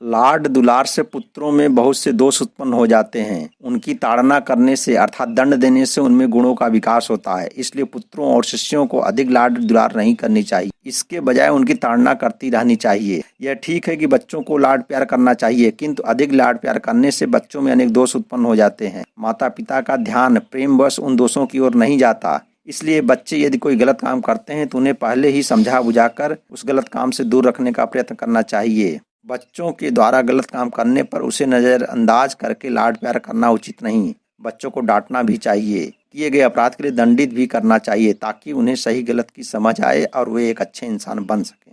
लाड दुलार से पुत्रों में बहुत से दोष उत्पन्न हो जाते हैं। उनकी ताड़ना करने से अर्थात दंड देने से उनमें गुणों का विकास होता है। इसलिए पुत्रों और शिष्यों को अधिक लाड दुलार नहीं करनी चाहिए, इसके बजाय उनकी ताड़ना करती रहनी चाहिए। यह ठीक है कि बच्चों को लाड प्यार करना चाहिए, किंतु अधिक लाड प्यार करने से बच्चों में अनेक दोष उत्पन्न हो जाते हैं। माता पिता का ध्यान प्रेमवश उन दोषों की ओर नहीं जाता। इसलिए बच्चे यदि कोई गलत काम करते हैं तो उन्हें पहले ही समझा बुझाकर उस गलत काम से दूर रखने का प्रयत्न करना चाहिए। बच्चों के द्वारा गलत काम करने पर उसे नज़रअंदाज करके लाड प्यार करना उचित नहीं। बच्चों को डांटना भी चाहिए, किए गए अपराध के लिए दंडित भी करना चाहिए, ताकि उन्हें सही गलत की समझ आए और वे एक अच्छे इंसान बन सकें।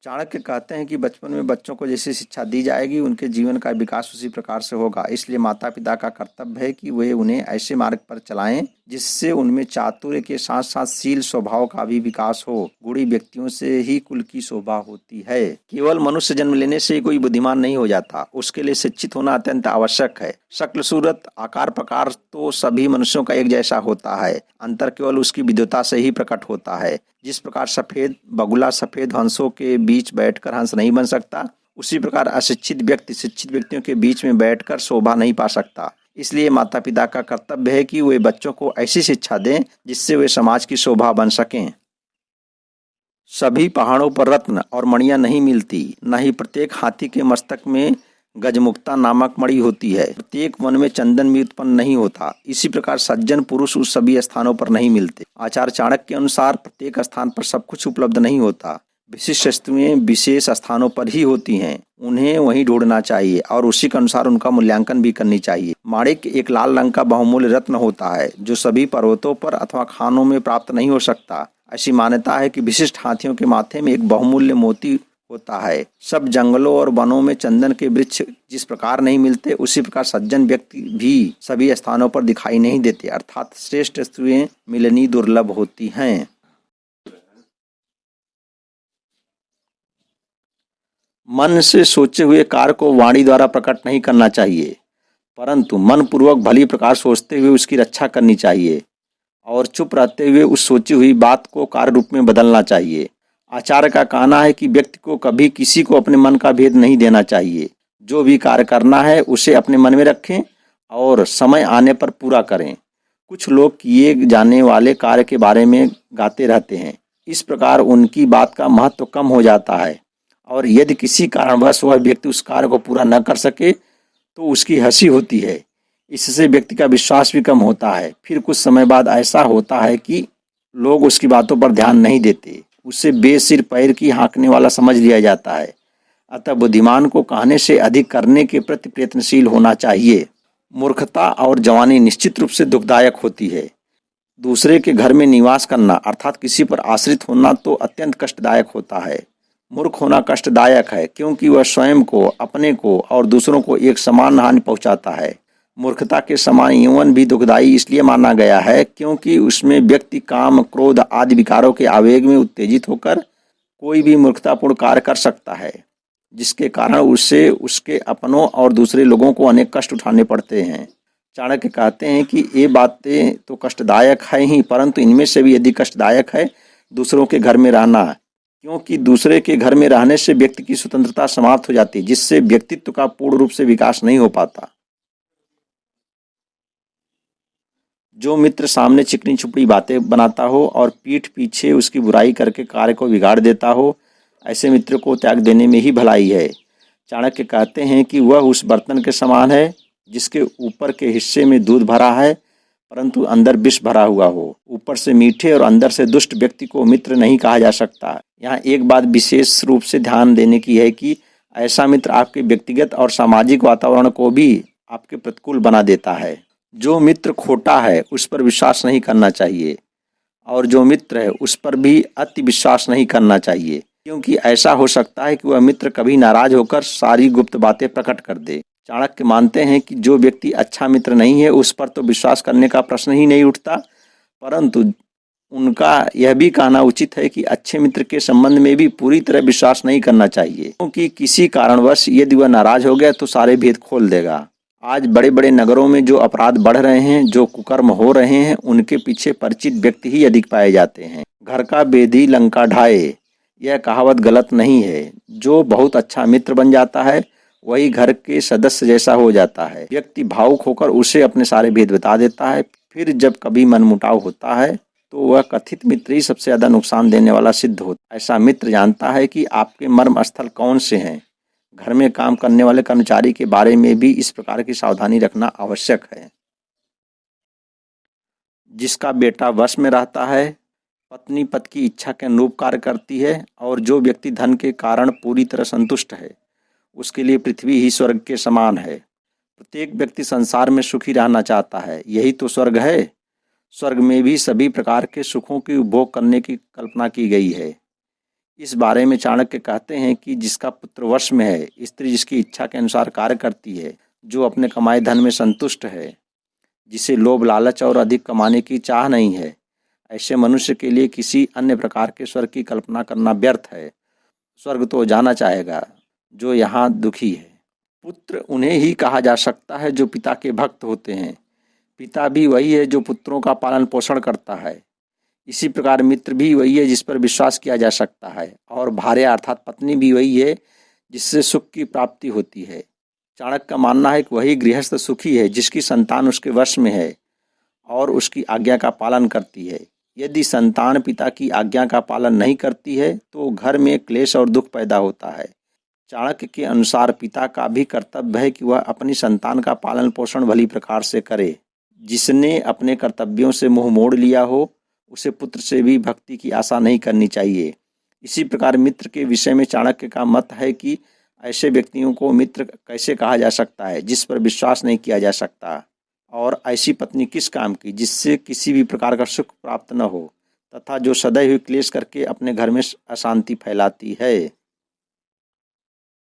चाणक्य कहते हैं कि बचपन में बच्चों को जैसी शिक्षा दी जाएगी उनके जीवन का विकास उसी प्रकार से होगा। इसलिए माता पिता का कर्तव्य है कि वे उन्हें ऐसे मार्ग पर चलाएं जिससे उनमें चातुर्य के साथ साथ शील स्वभाव का भी विकास हो। गुणी व्यक्तियों से ही कुल की शोभा होती है। केवल मनुष्य जन्म लेने से ही कोई बुद्धिमान नहीं हो जाता, उसके लिए शिक्षित होना अत्यंत आवश्यक है। शक्ल सूरत आकार प्रकार तो सभी मनुष्यों का एक जैसा होता है, अंतर केवल उसकी विद्वता से ही प्रकट होता है। जिस प्रकार सफेद बगुला सफेद हंसों के बीच बैठकर हंस नहीं बन सकता, उसी प्रकार अशिक्षित व्यक्ति शिक्षित व्यक्तियों के बीच में बैठकर शोभा नहीं पा सकता। इसलिए माता पिता का कर्तव्य है कि वे बच्चों को ऐसी शिक्षा दें जिससे वे समाज की शोभा बन सकें। सभी पहाड़ों पर रत्न और मणियां नहीं मिलती, न ही प्रत्येक हाथी के मस्तक में गजमुक्ता नामक मणि होती है। प्रत्येक वन में चंदन भी उत्पन्न नहीं होता। इसी प्रकार सज्जन पुरुष उस सभी स्थानों पर नहीं मिलते। आचार्य चाणक्य के अनुसार प्रत्येक स्थान पर सब कुछ उपलब्ध नहीं होता। विशिष्ट वस्तुएं विशेष स्थानों पर ही होती हैं, उन्हें वहीं ढूंढना चाहिए और उसी के अनुसार उनका मूल्यांकन भी करनी चाहिए। माणिक्य एक लाल रंग का बहुमूल्य रत्न होता है जो सभी पर्वतों पर अथवा खानों में प्राप्त नहीं हो सकता। ऐसी मान्यता है कि विशिष्ट हाथियों के माथे में एक बहुमूल्य मोती होता है। सब जंगलों और वनों में चंदन के वृक्ष जिस प्रकार नहीं मिलते, उसी प्रकार सज्जन व्यक्ति भी सभी स्थानों पर दिखाई नहीं देते, अर्थात श्रेष्ठ वस्तुएं मिलनी दुर्लभ होती हैं। मन से सोचे हुए कार्य को वाणी द्वारा प्रकट नहीं करना चाहिए, परंतु मन पूर्वक भली प्रकार सोचते हुए उसकी रक्षा करनी चाहिए और चुप रहते हुए उस सोची हुई बात को कार्य रूप में बदलना चाहिए। आचार्य का कहना है कि व्यक्ति को कभी किसी को अपने मन का भेद नहीं देना चाहिए। जो भी कार्य करना है उसे अपने मन में रखें और समय आने पर पूरा करें। कुछ लोग किए जाने वाले कार्य के बारे में गाते रहते हैं, इस प्रकार उनकी बात का महत्व कम हो जाता है और यदि किसी कारणवश वह व्यक्ति उस कार्य को पूरा न कर सके तो उसकी हंसी होती है। इससे व्यक्ति का विश्वास भी कम होता है। फिर कुछ समय बाद ऐसा होता है कि लोग उसकी बातों पर ध्यान नहीं देते, उसे बेसिर पैर की हाँकने वाला समझ लिया जाता है। अतः बुद्धिमान को कहने से अधिक करने के प्रति प्रयत्नशील होना चाहिए। मूर्खता और जवानी निश्चित रूप से दुखदायक होती है। दूसरे के घर में निवास करना अर्थात किसी पर आश्रित होना तो अत्यंत कष्टदायक होता है। मूर्ख होना कष्टदायक है क्योंकि वह स्वयं को, अपने को और दूसरों को एक समान हानि पहुंचाता है। मूर्खता के समान यौवन भी दुखदायी इसलिए माना गया है क्योंकि उसमें व्यक्ति काम क्रोध आदि विकारों के आवेग में उत्तेजित होकर कोई भी मूर्खतापूर्ण कार्य कर सकता है, जिसके कारण उससे उसके अपनों और दूसरे लोगों को अनेक कष्ट उठाने पड़ते हैं। चाणक्य कहते हैं कि ये बातें तो कष्टदायक है ही, परंतु इनमें से भी यदि कष्टदायक है दूसरों के घर में रहना, क्योंकि दूसरे के घर में रहने से व्यक्ति की स्वतंत्रता समाप्त हो जाती है, जिससे व्यक्तित्व का पूर्ण रूप से विकास नहीं हो पाता। जो मित्र सामने चिकनी छुपड़ी बातें बनाता हो और पीठ पीछे उसकी बुराई करके कार्य को बिगाड़ देता हो, ऐसे मित्र को त्याग देने में ही भलाई है। चाणक्य कहते हैं कि वह उस बर्तन के समान है जिसके ऊपर के हिस्से में दूध भरा है परंतु अंदर विष भरा हुआ हो। ऊपर से मीठे और अंदर से दुष्ट व्यक्ति को मित्र नहीं कहा जा सकता। यहाँ एक बात विशेष रूप से ध्यान देने की है कि ऐसा मित्र आपके व्यक्तिगत और सामाजिक वातावरण को भी आपके प्रतिकूल बना देता है। जो मित्र खोटा है उस पर विश्वास नहीं करना चाहिए और जो मित्र है उस पर भी अति विश्वास नहीं करना चाहिए, क्योंकि ऐसा हो सकता है कि वह मित्र कभी नाराज होकर सारी गुप्त बातें प्रकट कर दे। चाणक्य मानते हैं कि जो व्यक्ति अच्छा मित्र नहीं है उस पर तो विश्वास करने का प्रश्न ही नहीं उठता, परंतु उनका यह भी कहना उचित है कि अच्छे मित्र के संबंध में भी पूरी तरह विश्वास नहीं करना चाहिए, क्योंकि किसी कारणवश यदि वह नाराज हो गया तो सारे भेद खोल देगा। आज बड़े बड़े नगरों में जो अपराध बढ़ रहे हैं, जो कुकर्म हो रहे हैं, उनके पीछे परिचित व्यक्ति ही अधिक पाए जाते हैं। घर का बेदी लंका ढाए, यह कहावत गलत नहीं है। जो बहुत अच्छा मित्र बन जाता है वही घर के सदस्य जैसा हो जाता है। व्यक्ति भावुक होकर उसे अपने सारे भेद बता देता है। फिर जब कभी मनमुटाव होता है तो वह कथित मित्र ही सबसे ज़्यादा नुकसान देने वाला सिद्ध होता है। ऐसा मित्र जानता है कि आपके मर्म स्थल कौन से हैं। घर में काम करने वाले कर्मचारी के बारे में भी इस प्रकार की सावधानी रखना आवश्यक है। जिसका बेटा वश में रहता है, पत्नी पति की इच्छा के अनुरूप कार्य करती है और जो व्यक्ति धन के कारण पूरी तरह संतुष्ट है, उसके लिए पृथ्वी ही स्वर्ग के समान है। प्रत्येक व्यक्ति संसार में सुखी रहना चाहता है, यही तो स्वर्ग है। स्वर्ग में भी सभी प्रकार के सुखों की उपभोग करने की कल्पना की गई है। इस बारे में चाणक्य कहते हैं कि जिसका पुत्र वश में है, स्त्री जिसकी इच्छा के अनुसार कार्य करती है, जो अपने कमाए धन में संतुष्ट है, जिसे लोभ लालच और अधिक कमाने की चाह नहीं है, ऐसे मनुष्य के लिए किसी अन्य प्रकार के स्वर्ग की कल्पना करना व्यर्थ है। स्वर्ग तो जाना चाहेगा जो यहाँ दुखी है। पुत्र उन्हें ही कहा जा सकता है जो पिता के भक्त होते हैं। पिता भी वही है जो पुत्रों का पालन पोषण करता है। इसी प्रकार मित्र भी वही है जिस पर विश्वास किया जा सकता है, और भार्या अर्थात पत्नी भी वही है जिससे सुख की प्राप्ति होती है। चाणक्य का मानना है कि वही गृहस्थ सुखी है जिसकी संतान उसके वश में है और उसकी आज्ञा का पालन करती है। यदि संतान पिता की आज्ञा का पालन नहीं करती है तो घर में क्लेश और दुख पैदा होता है। चाणक्य के अनुसार पिता का भी कर्तव्य है कि वह अपनी संतान का पालन पोषण भली प्रकार से करे। जिसने अपने कर्तव्यों से मुंह मोड़ लिया हो उसे पुत्र से भी भक्ति की आशा नहीं करनी चाहिए। इसी प्रकार मित्र के विषय में चाणक्य का मत है कि ऐसे व्यक्तियों को मित्र कैसे कहा जा सकता है जिस पर विश्वास नहीं किया जा सकता, और ऐसी पत्नी किस काम की जिससे किसी भी प्रकार का सुख प्राप्त न हो तथा जो सदैव क्लेश करके अपने घर में अशांति फैलाती है।